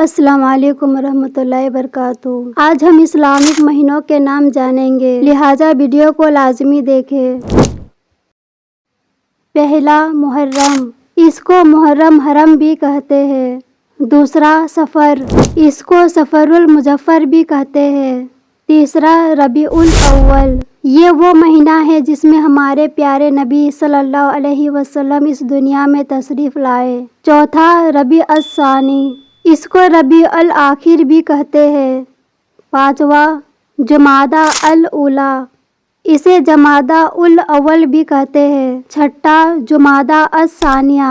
السلام علیکم ورحمۃ اللہ وبرکاتہ۔ آج ہم اسلامک مہینوں کے نام جانیں گے، لہٰذا ویڈیو کو لازمی دیکھیں۔ پہلا محرم، اس کو محرم حرم بھی کہتے ہیں۔ دوسرا صفر، اس کو صفر المظفر بھی کہتے ہیں۔ تیسرا ربیع الاول، یہ وہ مہینہ ہے جس میں ہمارے پیارے نبی صلی اللہ علیہ وسلم اس دنیا میں تشریف لائے۔ چوتھا ربیع الثانی، اس کو ربیع الاخر بھی کہتے ہیں۔ پانچواں جمادی الاولیٰ، اسے جمادی الاول بھی کہتے ہیں۔ چھٹا جمادی الثانیہ،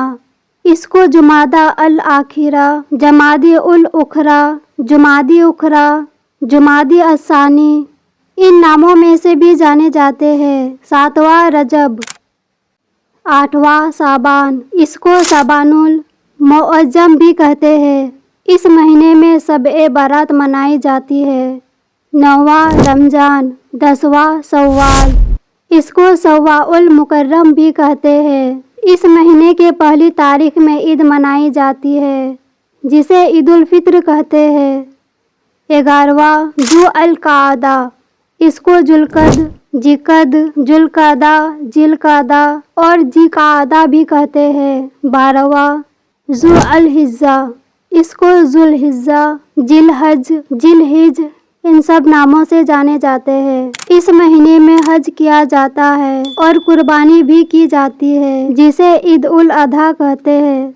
اس کو جمادی الاخرہ، جمادی الاخری، جمادی اخری، جمادی الثانی ان ناموں میں سے بھی جانے جاتے ہیں۔ ساتواں رجب، آٹھواں شعبان، اس کو شعبان المعظم بھی کہتے ہیں۔ اس مہینے میں شب برات منائی جاتی ہے۔ نوواں رمضان، دسواں شوال، اس کو شوال المکرم بھی کہتے ہیں۔ اس مہینے کے پہلی تاریخ میں عید منائی جاتی ہے جسے عید الفطر کہتے ہیں۔ 11واں ذو القعدہ، اس کو ذوالقعدہ، ذوالقعدہ اور ذوالقعدہ بھی کہتے ہیں۔ 12واں ذو الحجہ، اس کو ذوالحجہ، ذوالحج ان سب ناموں سے جانے جاتے ہیں۔ اس مہینے میں حج کیا جاتا ہے اور قربانی بھی کی جاتی ہے جسے عید الاضحیٰ کہتے ہیں۔